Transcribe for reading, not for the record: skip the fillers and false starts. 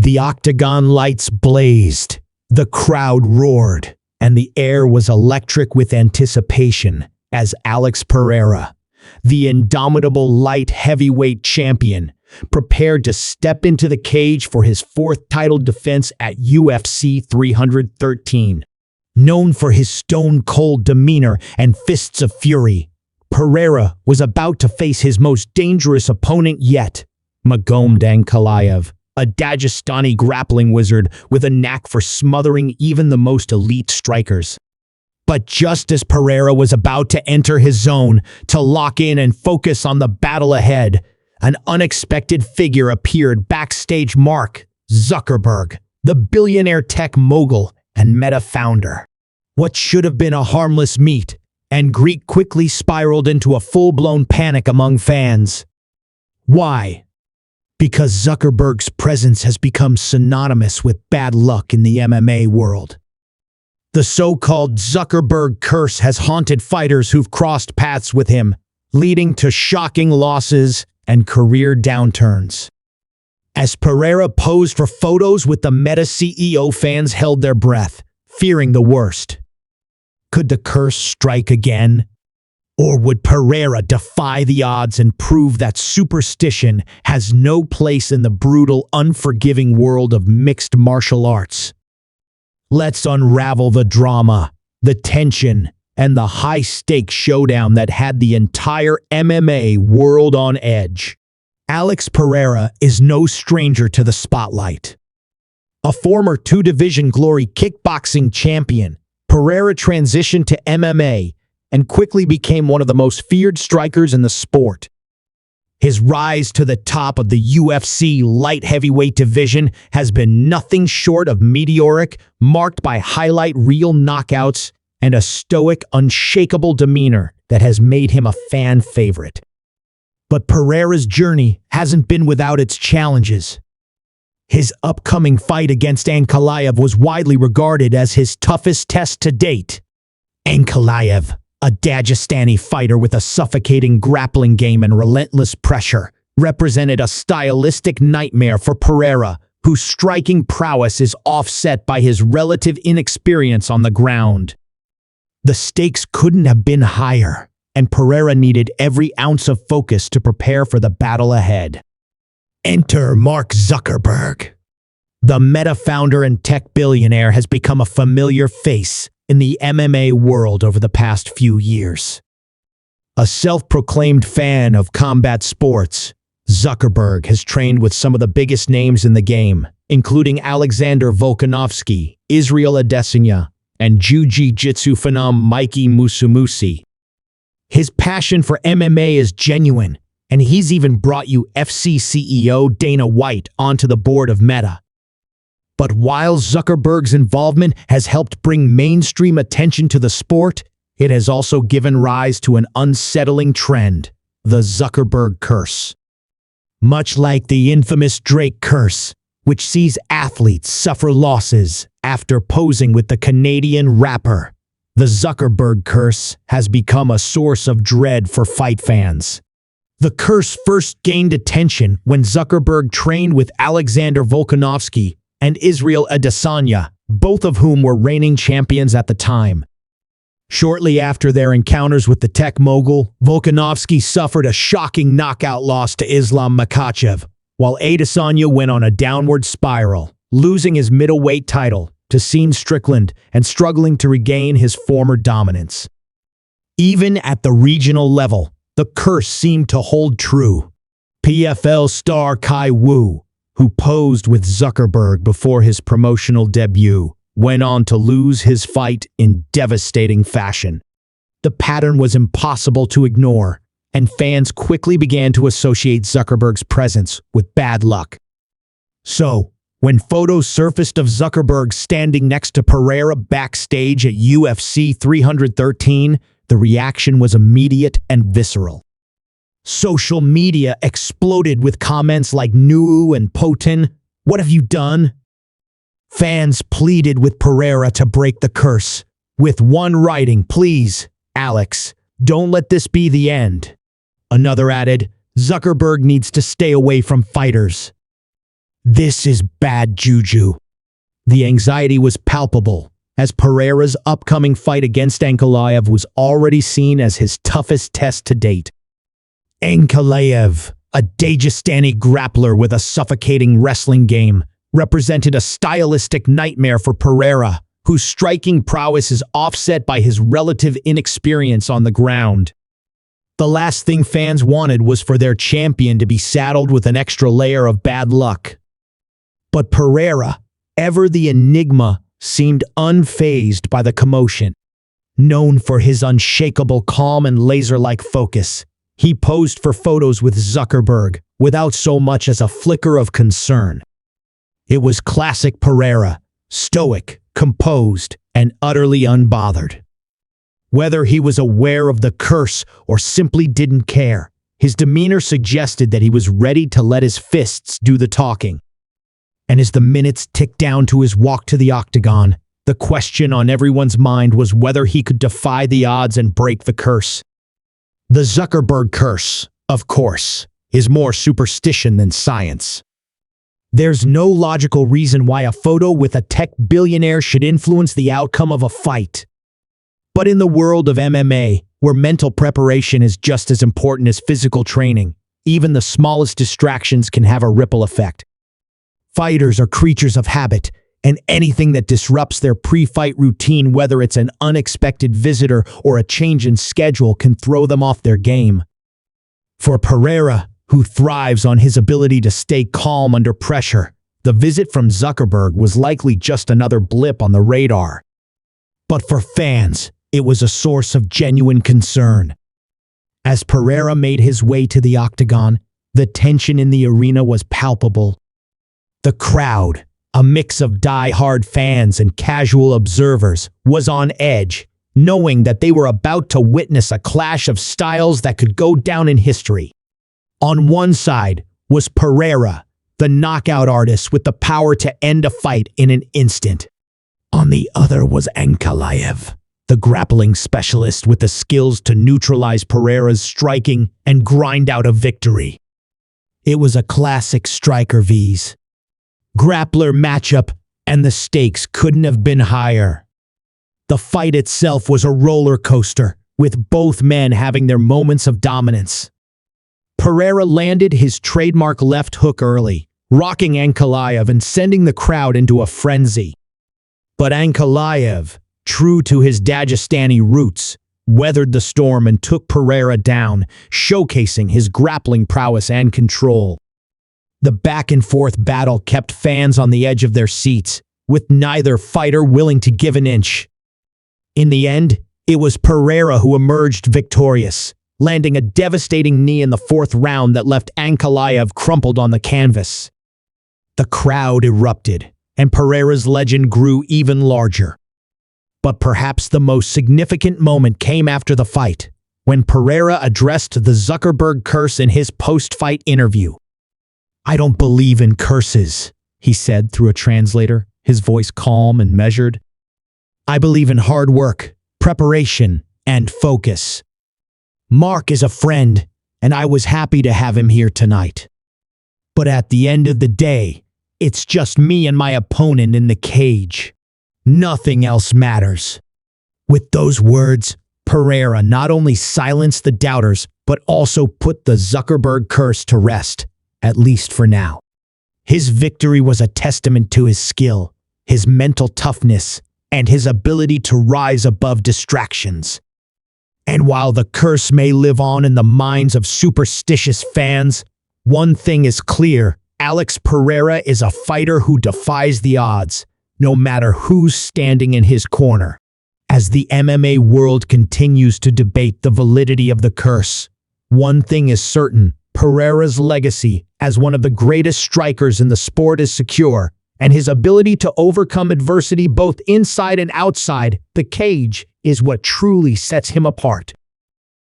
The octagon lights blazed, the crowd roared, and the air was electric with anticipation as Alex Pereira, the indomitable light heavyweight champion, prepared to step into the cage for his fourth title defense at UFC 313. Known for his stone-cold demeanor and fists of fury, Pereira was about to face his most dangerous opponent yet, Magomed Ankalaev, a Dagestani grappling wizard with a knack for smothering even the most elite strikers. But just as Pereira was about to enter his zone to lock in and focus on the battle ahead, an unexpected figure appeared backstage. Mark Zuckerberg, the billionaire tech mogul and Meta founder. What should have been a harmless meet and greet quickly spiraled into a full-blown panic among fans. Why? Because Zuckerberg's presence has become synonymous with bad luck in the MMA world. The so-called Zuckerberg curse has haunted fighters who've crossed paths with him, leading to shocking losses and career downturns. As Pereira posed for photos with the Meta CEO, fans held their breath, fearing the worst. Could the curse strike again? Or would Pereira defy the odds and prove that superstition has no place in the brutal, unforgiving world of mixed martial arts? Let's unravel the drama, the tension, and the high-stakes showdown that had the entire MMA world on edge. Alex Pereira is no stranger to the spotlight. A former two-division glory kickboxing champion, Pereira transitioned to MMA and quickly became one of the most feared strikers in the sport. His rise to the top of the UFC light heavyweight division has been nothing short of meteoric, marked by highlight reel knockouts and a stoic, unshakable demeanor that has made him a fan favorite. But Pereira's journey hasn't been without its challenges. His upcoming fight against Ankalaev was widely regarded as his toughest test to date. Ankalaev, a Dagestani fighter with a suffocating grappling game and relentless pressure, represented a stylistic nightmare for Pereira, whose striking prowess is offset by his relative inexperience on the ground. The stakes couldn't have been higher, and Pereira needed every ounce of focus to prepare for the battle ahead. Enter Mark Zuckerberg. The Meta founder and tech billionaire has become a familiar face in the MMA world over the past few years. A self-proclaimed fan of combat sports, Zuckerberg has trained with some of the biggest names in the game, including Alexander Volkanovski, Israel Adesanya, and Jiu-Jitsu phenom Mikey Musumeci. His passion for MMA is genuine, and he's even brought UFC CEO Dana White onto the board of Meta. But while Zuckerberg's involvement has helped bring mainstream attention to the sport, it has also given rise to an unsettling trend, the Zuckerberg curse. Much like the infamous Drake curse, which sees athletes suffer losses after posing with the Canadian rapper, the Zuckerberg curse has become a source of dread for fight fans. The curse first gained attention when Zuckerberg trained with Alexander Volkanovski and Israel Adesanya, both of whom were reigning champions at the time. Shortly after their encounters with the tech mogul, Volkanovski suffered a shocking knockout loss to Islam Makhachev, while Adesanya went on a downward spiral, losing his middleweight title to Sean Strickland and struggling to regain his former dominance. Even at the regional level, the curse seemed to hold true. PFL star Kai Wu, who posed with Zuckerberg before his promotional debut, went on to lose his fight in devastating fashion. The pattern was impossible to ignore, and fans quickly began to associate Zuckerberg's presence with bad luck. So, when photos surfaced of Zuckerberg standing next to Pereira backstage at UFC 313, the reaction was immediate and visceral. Social media exploded with comments like "New and Potin, what have you done?" Fans pleaded with Pereira to break the curse, with one writing, "Please, Alex, don't let this be the end." Another added, "Zuckerberg needs to stay away from fighters." This is bad juju. The anxiety was palpable, as Pereira's upcoming fight against Ankalaev was already seen as his toughest test to date. Ankalaev, a Dagestani grappler with a suffocating wrestling game, represented a stylistic nightmare for Pereira, whose striking prowess is offset by his relative inexperience on the ground. The last thing fans wanted was for their champion to be saddled with an extra layer of bad luck. But Pereira, ever the enigma, seemed unfazed by the commotion. Known for his unshakable calm and laser-like focus, he posed for photos with Zuckerberg without so much as a flicker of concern. It was classic Pereira, stoic, composed, and utterly unbothered. Whether he was aware of the curse or simply didn't care, his demeanor suggested that he was ready to let his fists do the talking. And as the minutes ticked down to his walk to the octagon, the question on everyone's mind was whether he could defy the odds and break the curse. The Zuckerberg curse, of course, is more superstition than science. There's no logical reason why a photo with a tech billionaire should influence the outcome of a fight. But in the world of MMA, where mental preparation is just as important as physical training, even the smallest distractions can have a ripple effect. Fighters are creatures of habit, and anything that disrupts their pre-fight routine, whether it's an unexpected visitor or a change in schedule, can throw them off their game. For Pereira, who thrives on his ability to stay calm under pressure, the visit from Zuckerberg was likely just another blip on the radar. But for fans, it was a source of genuine concern. As Pereira made his way to the octagon, the tension in the arena was palpable. The crowd, a mix of die-hard fans and casual observers, was on edge, knowing that they were about to witness a clash of styles that could go down in history. On one side was Pereira, the knockout artist with the power to end a fight in an instant. On the other was Ankalaev, the grappling specialist with the skills to neutralize Pereira's striking and grind out a victory. It was a classic striker vs. grappler matchup, and the stakes couldn't have been higher. The fight itself was a roller coaster, with both men having their moments of dominance. Pereira landed his trademark left hook early, rocking Ankalaev and sending the crowd into a frenzy. But Ankalaev, true to his Dagestani roots, weathered the storm and took Pereira down, showcasing his grappling prowess and control. The back-and-forth battle kept fans on the edge of their seats, with neither fighter willing to give an inch. In the end, it was Pereira who emerged victorious, landing a devastating knee in the fourth round that left Ankalaev crumpled on the canvas. The crowd erupted, and Pereira's legend grew even larger. But perhaps the most significant moment came after the fight, when Pereira addressed the Zuckerberg curse in his post-fight interview. "I don't believe in curses," he said through a translator, his voice calm and measured. "I believe in hard work, preparation, and focus. Mark is a friend, and I was happy to have him here tonight. But at the end of the day, it's just me and my opponent in the cage. Nothing else matters." With those words, Pereira not only silenced the doubters, but also put the Zuckerberg curse to rest, at least for now. His victory was a testament to his skill, his mental toughness, and his ability to rise above distractions. And while the curse may live on in the minds of superstitious fans, one thing is clear: Alex Pereira is a fighter who defies the odds, no matter who's standing in his corner. As the MMA world continues to debate the validity of the curse, one thing is certain: Pereira's legacy as one of the greatest strikers in the sport is secure, and his ability to overcome adversity both inside and outside the cage is what truly sets him apart.